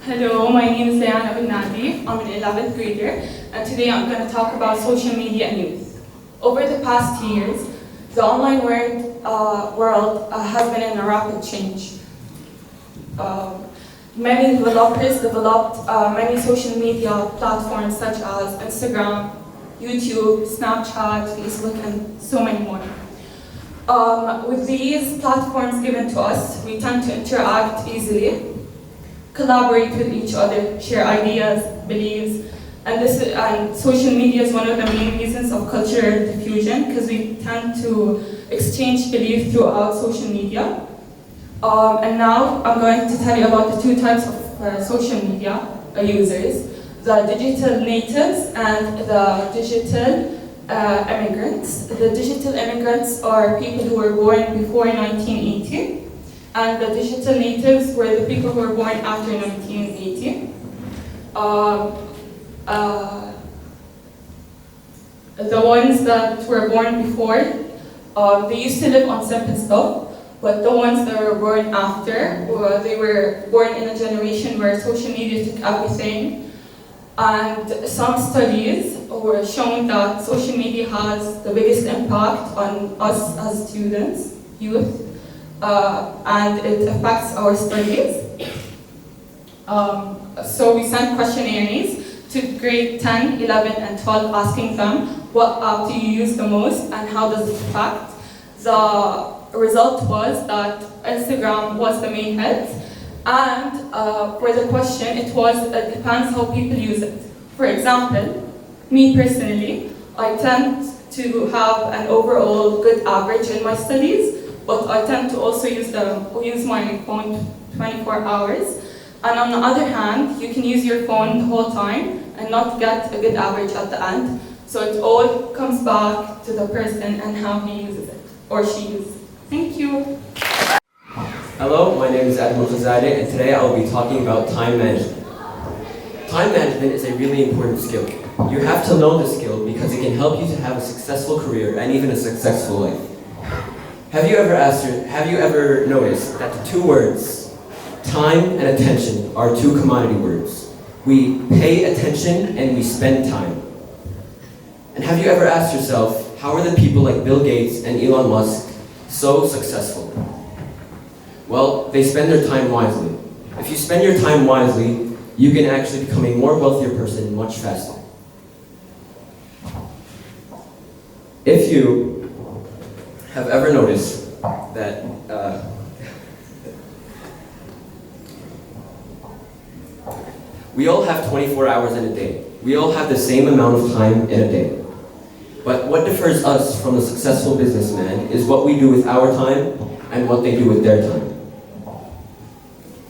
Hello, my name is Leanna Nadi. I'm an 11th grader, and today I'm going to talk about social media and youth. Over the past years, the online world has been in a rapid change. Many developers developed many social media platforms such as Instagram, YouTube, Snapchat, Facebook, and so many more. With these platforms given to us, we tend to interact easily, collaborate with each other, share ideas, beliefs, and social media is one of the main reasons of cultural diffusion because we tend to exchange beliefs throughout social media. And now I'm going to tell you about the two types of social media users, the digital natives and the digital immigrants. The digital immigrants are people who were born before 1980. And the digital natives were the people who were born after 1980. The ones that were born before, they used to live on simple stuff, but the ones that were born after, they were born in a generation where social media took everything. And some studies were showing that social media has the biggest impact on us as students, youth, and it affects our studies. So we sent questionnaires to grade 10, 11, and 12 asking them what app do you use the most and how does it affect. The result was that Instagram was the main hit, and for the question it depends how people use it. For example, me personally, I tend to have an overall good average in my studies, but I tend to also use my phone 24 hours. And on the other hand, you can use your phone the whole time and not get a good average at the end. So it all comes back to the person and how he uses it, or she uses it. Thank you. Hello, my name is Adil Khazade, and today I will be talking about time management. Time management is a really important skill. You have to know this skill because it can help you to have a successful career and even a successful life. Have you ever noticed that the two words, time and attention, are two commodity words? We pay attention and we spend time. And have you ever asked yourself, how are the people like Bill Gates and Elon Musk so successful? Well, they spend their time wisely. If you spend your time wisely, you can actually become a more wealthier person much faster. If you have ever noticed that we all have 24 hours in a day. We all have the same amount of time in a day. But what differs us from the successful businessman is what we do with our time and what they do with their time.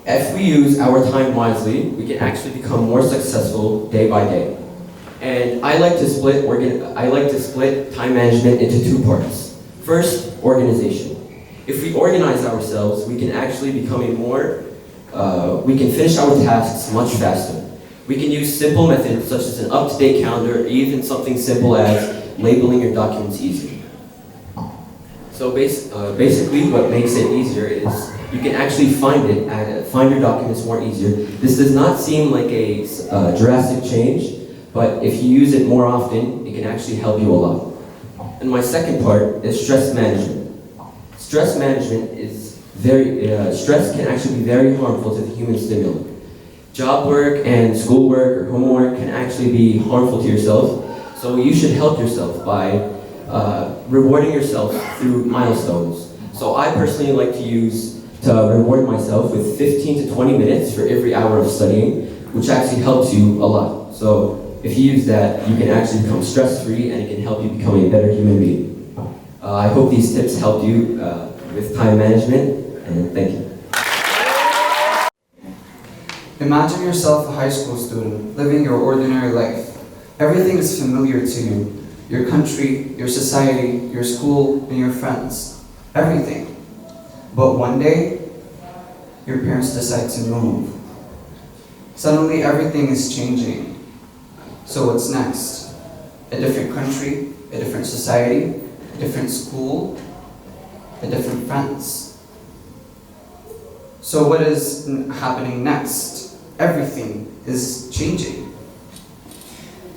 If we use our time wisely, we can actually become more successful day by day. And I like to split time management into two parts. First, organization. If we organize ourselves, we can actually become we can finish our tasks much faster. We can use simple methods such as an up-to-date calendar, or even something simple as labeling your documents easier. So basically what makes it easier is you can actually find your documents more easier. This does not seem like a drastic change, but if you use it more often, it can actually help you a lot. And my second part is stress management. Stress management is stress can actually be very harmful to the human stimulant. Job work and schoolwork or homework can actually be harmful to yourself, so you should help yourself by rewarding yourself through milestones. So I personally like to reward myself with 15 to 20 minutes for every hour of studying, which actually helps you a lot. So if you use that, you can actually become stress-free and it can help you become a better human being. I hope these tips helped you with time management, and thank you. Imagine yourself a high school student living your ordinary life. Everything is familiar to you. Your country, your society, your school, and your friends. Everything. But one day, your parents decide to move. Suddenly everything is changing. So what's next? A different country, a different society, a different school, a different friends. So what is happening next? everything is changing.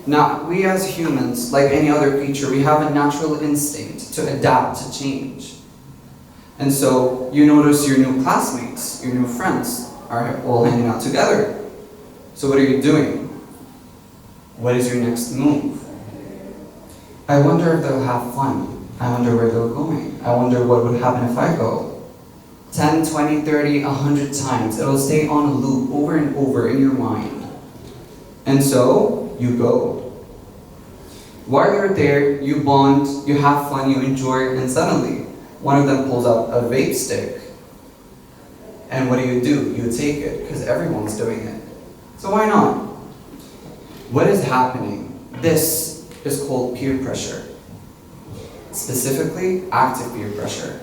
Now, we as humans, like any other creature, we have a natural instinct to adapt to change. And so you notice your new classmates, your new friends are all hanging out together. So what are you doing? What is your next move? I wonder if they'll have fun. I wonder where they're going. I wonder what would happen if I go. 10, 20, 30, 100 times. It'll stay on a loop over and over in your mind. And so, you go. While you're there, you bond, you have fun, you enjoy, and suddenly, one of them pulls out a vape stick. And what do? You take it, because everyone's doing it. So why not? What is happening? This is called peer pressure. Specifically, active peer pressure.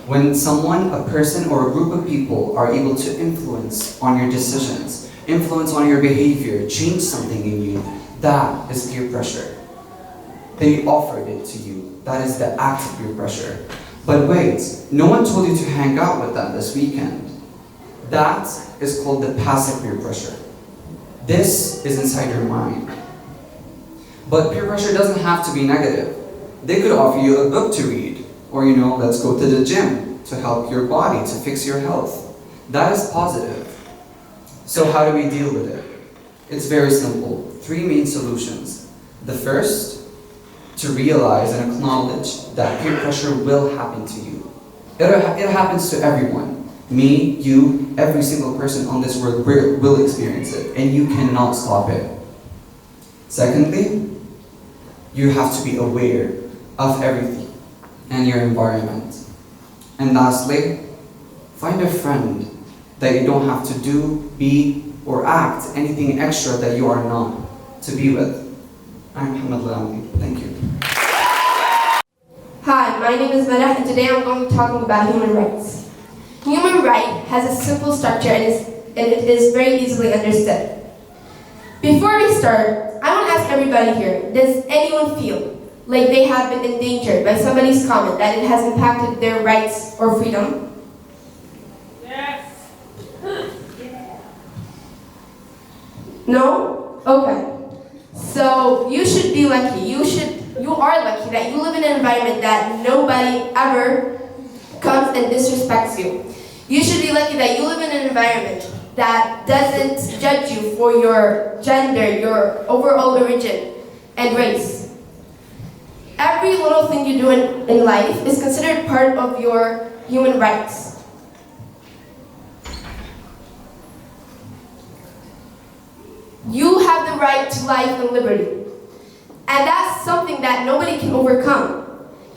When someone, a person, or a group of people are able to influence on your decisions, influence on your behavior, change something in you, that is peer pressure. They offered it to you. That is the active peer pressure. But wait, no one told you to hang out with them this weekend. That is called the passive peer pressure. This is inside your mind. But peer pressure doesn't have to be negative. They could offer you a book to read, or let's go to the gym to help your body, to fix your health. That is positive. So how do we deal with it? It's very simple. 3 main solutions. The first, to realize and acknowledge that peer pressure will happen to you. It happens to everyone. Me, you, every single person on this world will experience it, and you cannot stop it. Secondly, you have to be aware of everything and your environment. And lastly, find a friend that you don't have to do, be, or act anything extra that you are not to be with. I'm Amani Jalanbo. Thank you. Hi, my name is Meda, and today I'm going to be talking about human rights. Human right has a simple structure and it is very easily understood. Before we start, I want to ask everybody here, does anyone feel like they have been endangered by somebody's comment that it has impacted their rights or freedom? Yes. No? Okay. So you should be lucky. You are lucky that you live in an environment that nobody ever comes and disrespects you. You should be lucky that you live in an environment that doesn't judge you for your gender, your overall origin, and race. Every little thing you do in life is considered part of your human rights. You have the right to life and liberty. And that's something that nobody can overcome.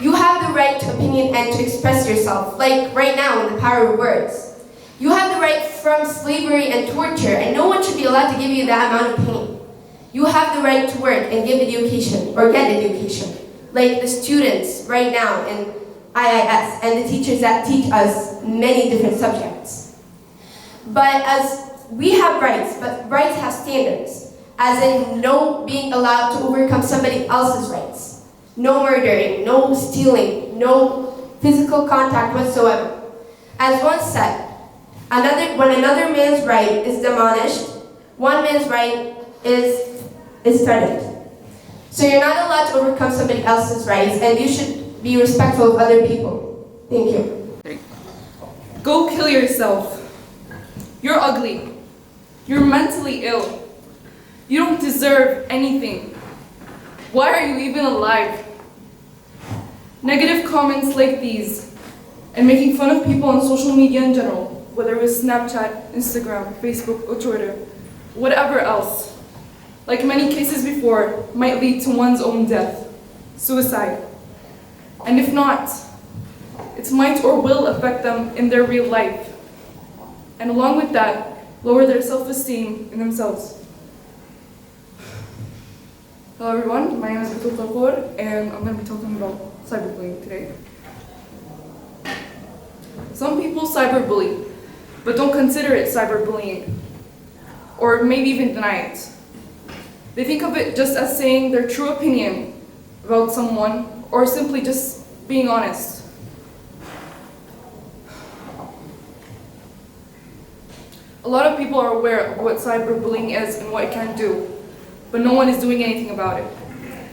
You have the right to opinion and to express yourself, like right now in the power of words. You have the right from slavery and torture, and no one should be allowed to give you that amount of pain. You have the right to work and give education, or get education, like the students right now in IIS, and the teachers that teach us many different subjects. But as we have rights, but rights have standards, as in no being allowed to overcome somebody else's rights. No murdering, no stealing, no physical contact whatsoever. As once said, when another man's right is demolished, one man's right is threatened. So you're not allowed to overcome somebody else's rights, and you should be respectful of other people. Thank you. Go kill yourself. You're ugly. You're mentally ill. You don't deserve anything. Why are you even alive? Negative comments like these, and making fun of people on social media in general, whether it was Snapchat, Instagram, Facebook, or Twitter, whatever else, like many cases before, might lead to one's own death, suicide. And if not, it might or will affect them in their real life. And along with that, lower their self-esteem in themselves. Hello everyone, my name is Batul Talkur, and I'm going to be talking about cyberbullying today. Some people cyberbully, but don't consider it cyberbullying, or maybe even deny it. They think of it just as saying their true opinion about someone, or simply just being honest. A A lot of people are aware of what cyberbullying is and what it can do, but no one is doing anything about it.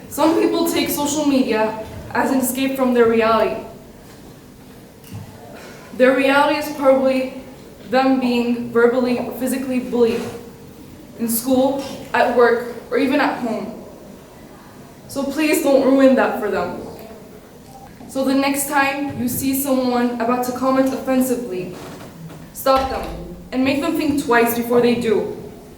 Some people take social media as an escape from their reality. Their reality is probably them being verbally or physically bullied in school, at work, or even at home. So please don't ruin that for them. So the next time you see someone about to comment offensively, stop them and make them think twice before they do.